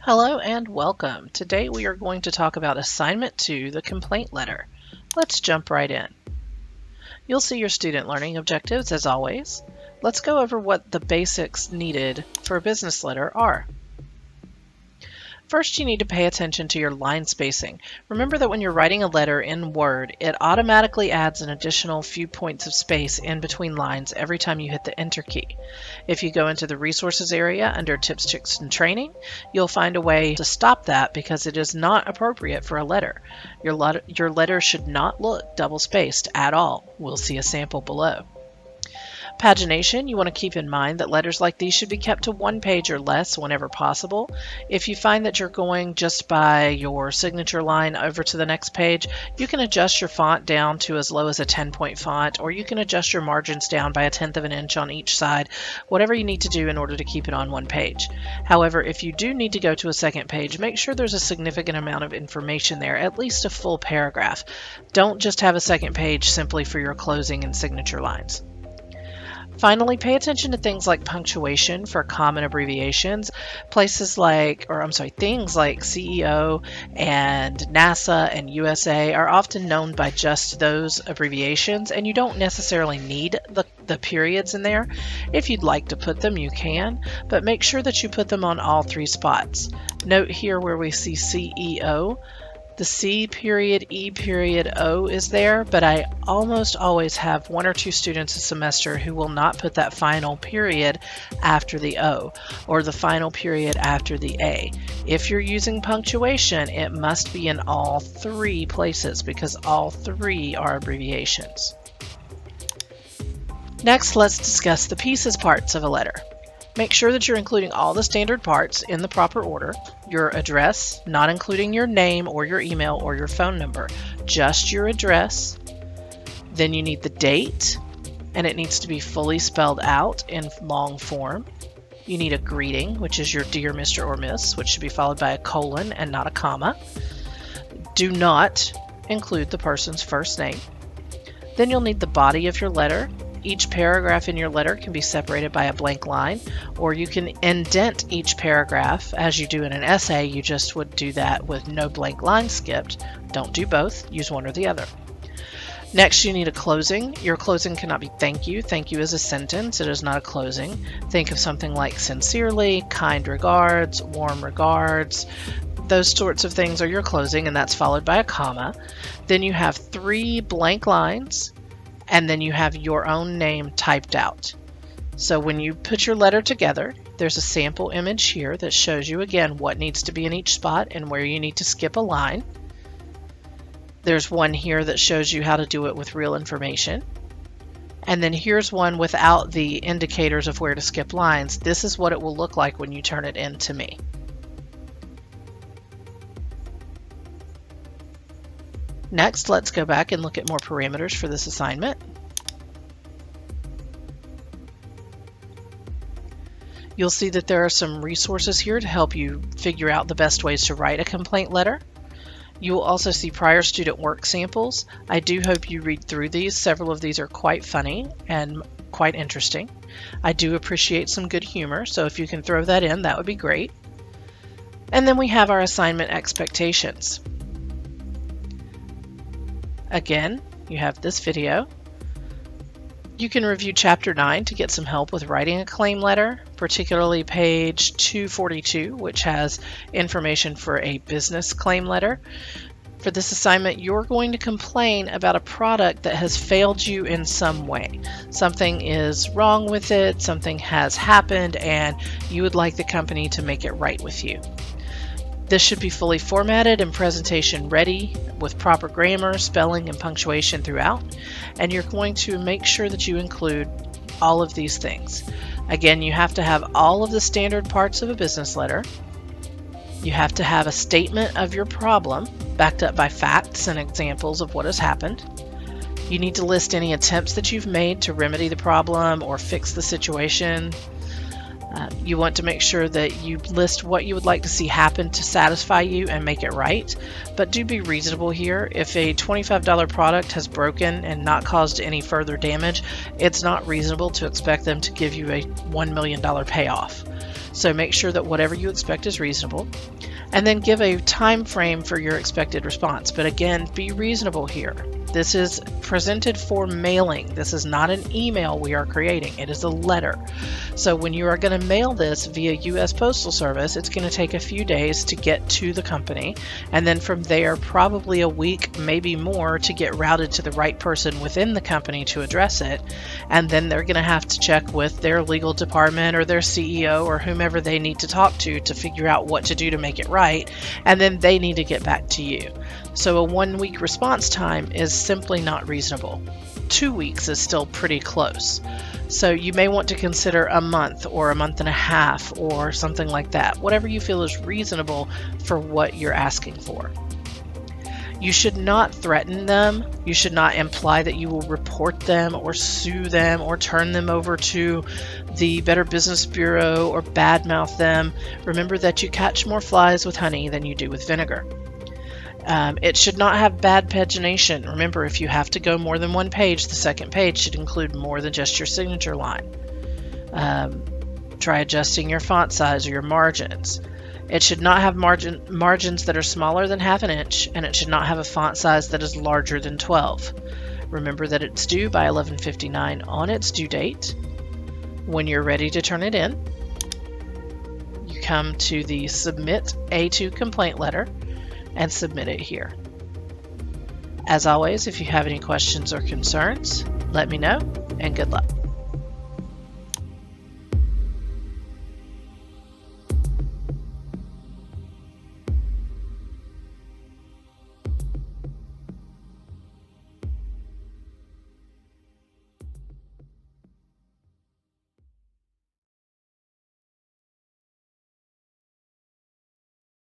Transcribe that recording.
Hello and welcome. Today we are going to talk about Assignment 2, the complaint letter. Let's jump right in. You'll see your student learning objectives as always. Let's go over what the basics needed for a business letter are. First, you need to pay attention to your line spacing. Remember that when you're writing a letter in Word, it automatically adds an additional few points of space in between lines every time you hit the Enter key. If you go into the Resources area under Tips, Tricks, and Training, you'll find a way to stop that because it is not appropriate for a letter. Your letter should not look double-spaced at all. We'll see a sample below. Pagination, you want to keep in mind that letters like these should be kept to one page or less whenever possible. If you find that you're going just by your signature line over to the next page, you can adjust your font down to as low as a 10-point font, or you can adjust your margins down by 1/10 of an inch on each side, whatever you need to do in order to keep it on one page. However, if you do need to go to a second page, make sure there's a significant amount of information there, at least a full paragraph. Don't just have a second page simply for your closing and signature lines. Finally, pay attention to things like punctuation for common abbreviations. Things like CEO and NASA and USA are often known by just those abbreviations, and you don't necessarily need the periods in there. If you'd like to put them, you can, but make sure that you put them on all three spots. Note here where we see CEO, the C period, E period, O is there, but I almost always have one or two students a semester who will not put that final period after the O or the final period after the A. If you're using punctuation, it must be in all three places because all three are abbreviations. Next, let's discuss the pieces parts of a letter. Make sure that you're including all the standard parts in the proper order. Your address, not including your name or your email or your phone number, just your address. Then you need the date, and it needs to be fully spelled out in long form. You need a greeting, which is your Dear Mr. or Miss, which should be followed by a colon and not a comma. Do not include the person's first name. Then you'll need the body of your letter. Each paragraph in your letter can be separated by a blank line, or you can indent each paragraph as you do in an essay. You just would do that with no blank line skipped. Don't do both, use one or the other. Next, you need a closing. Your closing cannot be thank you. Thank you is a sentence, it is not a closing. Think of something like sincerely, kind regards, warm regards. Those sorts of things are your closing, and that's followed by a comma. Then you have 3 blank lines, and then you have your own name typed out. So when you put your letter together, there's a sample image here that shows you again what needs to be in each spot and where you need to skip a line. There's one here that shows you how to do it with real information. And then here's one without the indicators of where to skip lines. This is what it will look like when you turn it in to me. Next, let's go back and look at more parameters for this assignment. You'll see that there are some resources here to help you figure out the best ways to write a complaint letter. You will also see prior student work samples. I do hope you read through these. Several of these are quite funny and quite interesting. I do appreciate some good humor, so if you can throw that in, that would be great. And then we have our assignment expectations. Again, you have this video. You can review Chapter 9 to get some help with writing a claim letter, particularly page 242, which has information for a business claim letter. For this assignment, you're going to complain about a product that has failed you in some way. Something is wrong with it, something has happened, and you would like the company to make it right with you. This should be fully formatted and presentation ready with proper grammar, spelling, and punctuation throughout. And you're going to make sure that you include all of these things. Again, you have to have all of the standard parts of a business letter. You have to have a statement of your problem backed up by facts and examples of what has happened. You need to list any attempts that you've made to remedy the problem or fix the situation. You want to make sure that you list what you would like to see happen to satisfy you and make it right, but do be reasonable here. If a $25 product has broken and not caused any further damage, it's not reasonable to expect them to give you a $1 million payoff. So make sure that whatever you expect is reasonable, and then give a time frame for your expected response. But again, be reasonable here. This is presented for mailing. This is not an email we are creating. It is a letter. So when you are going to mail this via U.S. Postal Service, it's going to take a few days to get to the company. And then from there, probably a week, maybe more, to get routed to the right person within the company to address it. And then they're going to have to check with their legal department or their CEO or whomever they need to talk to figure out what to do to make it right. And then they need to get back to you. So a 1 week response time is simply not reasonable. 2 weeks is still pretty close. So you may want to consider a month or a month and a half or something like that, whatever you feel is reasonable for what you're asking for. You should not threaten them. You should not imply that you will report them or sue them or turn them over to the Better Business Bureau or badmouth them. Remember that you catch more flies with honey than you do with vinegar. It should not have bad pagination. Remember, if you have to go more than one page, the second page should include more than just your signature line. Try adjusting your font size or your margins. It should not have margins that are smaller than 1/2 inch, and it should not have a font size that is larger than 12. Remember that it's due by 11/59 on its due date. When you're ready to turn it in, you come to the Submit A2 Complaint Letter and submit it here. As always, if you have any questions or concerns, let me know, and good luck.